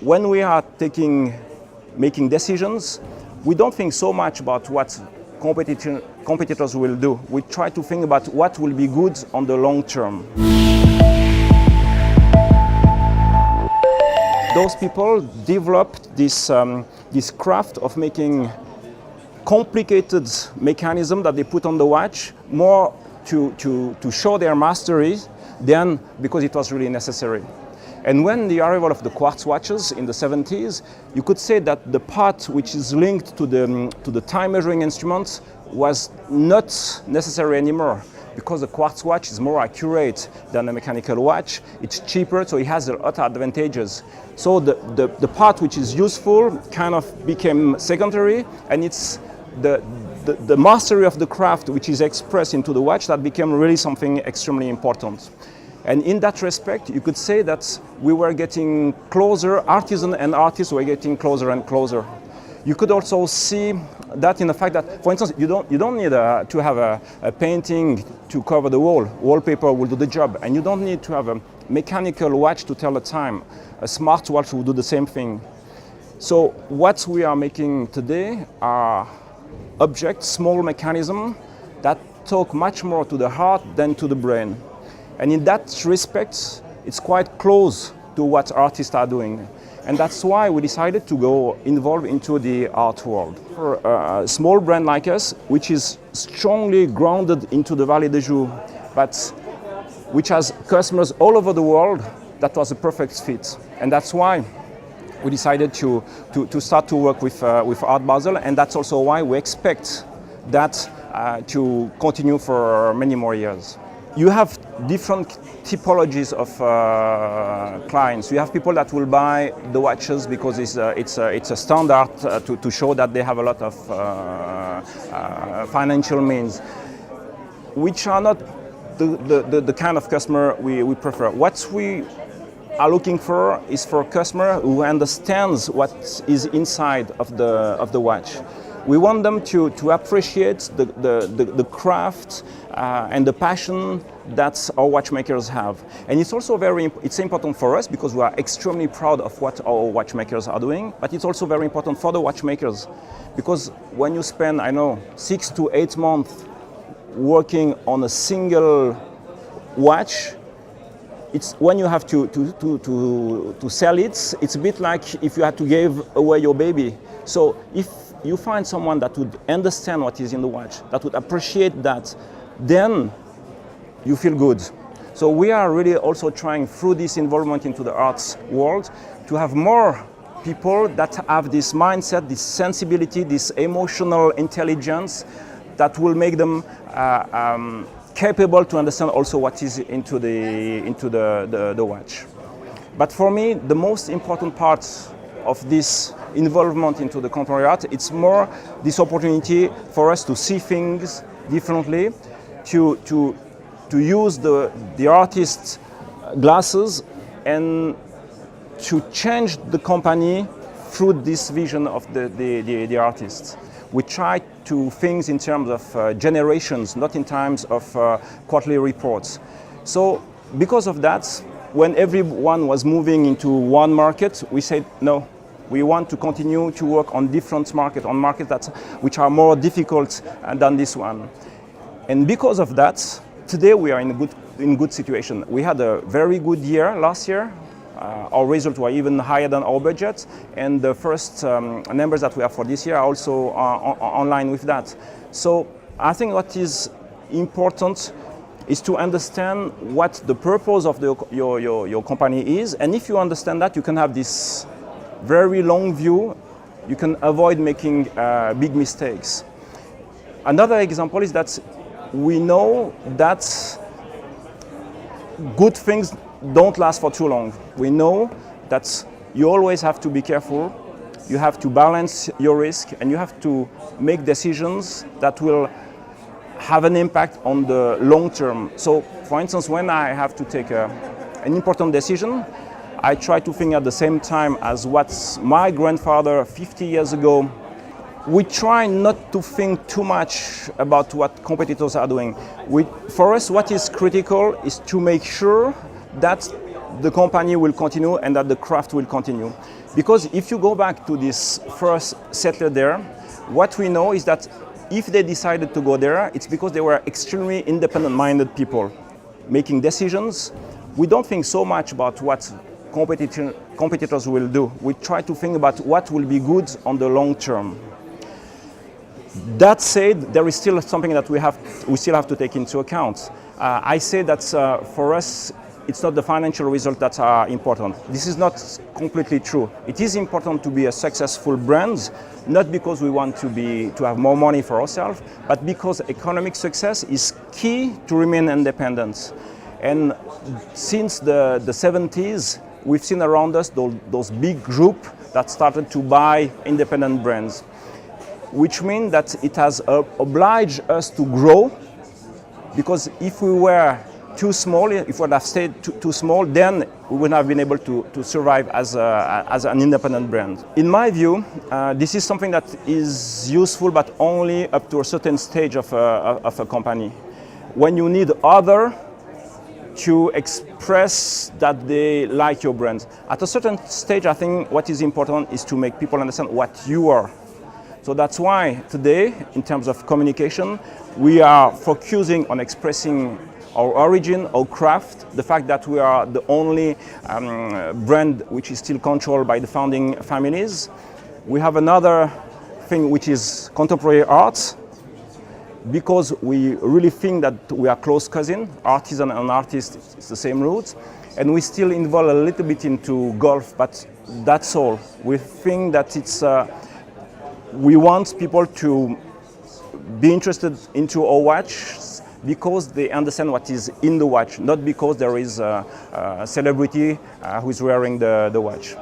When we are making decisions, we don't think so much about what competitors will do. We try to think about what will be good on the long term. Those people developed this craft of making complicated mechanism that they put on the watch more to show their mastery than because it was really necessary. And when the arrival of the quartz watches in the 70s, you could say that the part which is linked to the time measuring instruments was not necessary anymore, because the quartz watch is more accurate than a mechanical watch. It's cheaper, so it has a lot of advantages. So the part which is useful kind of became secondary, and it's the mastery of the craft which is expressed into the watch that became really something extremely important. And in that respect, you could say that we were getting closer, artisan and artists were getting closer and closer. You could also see that in the fact that, for instance, you don't need to have a painting to cover the wall. Wallpaper will do the job, and you don't need to have a mechanical watch to tell the time. A smart watch will do the same thing. So what we are making today are objects, small mechanisms that talk much more to the heart than to the brain. And in that respect, it's quite close to what artists are doing. And that's why we decided to go involved into the art world. For a small brand like us, which is strongly grounded into the Vallée de Joux, but which has customers all over the world, that was a perfect fit. And that's why we decided to start to work with Art Basel, and that's also why we expect that to continue for many more years. You have different typologies of clients. You have people that will buy the watches because it's a standard to show that they have a lot of financial means, which are not the kind of customer we prefer. What we are looking for is for a customer who understands what is inside of the watch. We want them to appreciate the craft and the passion that our watchmakers have. And it's also it's important for us because we are extremely proud of what our watchmakers are doing, but it's also very important for the watchmakers, because when you spend, 6 to 8 months working on a single watch, it's when you have to sell it, it's a bit like if you had to give away your baby. So if you find someone that would understand what is in the watch, that would appreciate that, then you feel good. So we are really also trying, through this involvement into the arts world, to have more people that have this mindset, this sensibility, this emotional intelligence that will make them capable to understand also what is into the watch. But for me, the most important part of this involvement into the contemporary art, it's more this opportunity for us to see things differently, to use the artist's glasses and to change the company through this vision of the artists. We try to think in terms of generations, not in terms of quarterly reports. So because of that, when everyone was moving into one market, we said, no, we want to continue to work on different markets, on markets which are more difficult than this one. And because of that, today we are in good situation. We had a very good year last year. Our results were even higher than our budget, and the first numbers that we have for this year are also online with that. So I think what is important is to understand what the purpose of your company is, and if you understand that, you can have this very long view. You can avoid making big mistakes. Another example is that we know that good things don't last for too long. We know that you always have to be careful, you have to balance your risk, and you have to make decisions that will have an impact on the long term. So, for instance, when I have to take an important decision, I try to think at the same time as what my grandfather 50 years ago. We try not to think too much about what competitors are doing. For us, what is critical is to make sure that the company will continue and that the craft will continue. Because if you go back to this first settler there, what we know is that if they decided to go there, it's because they were extremely independent-minded people making decisions. We don't think so much about what competitors will do. We try to think about what will be good on the long term. That said, there is still something that we still have to take into account. I say that for us, it's not the financial results that are important. This is not completely true. It is important to be a successful brand, not because we want to have more money for ourselves, but because economic success is key to remain independent. And since the 70s, we've seen around us those big groups that started to buy independent brands, which means that it has obliged us to grow, because if we were too small, if we would have stayed too small, then we wouldn't have been able to survive as an independent brand. In my view, this is something that is useful, but only up to a certain stage of a company. When you need others to express that they like your brand. At a certain stage, I think what is important is to make people understand what you are. So that's why today, in terms of communication, we are focusing on expressing our origin, our craft, the fact that we are the only brand which is still controlled by the founding families. We have another thing which is contemporary art, because we really think that we are close cousins. Artisan and artist, it's the same roots. And we still involve a little bit into golf, but that's all. We think that it's, we want people to be interested into our watch because they understand what is in the watch, not because there is a celebrity who is wearing the watch.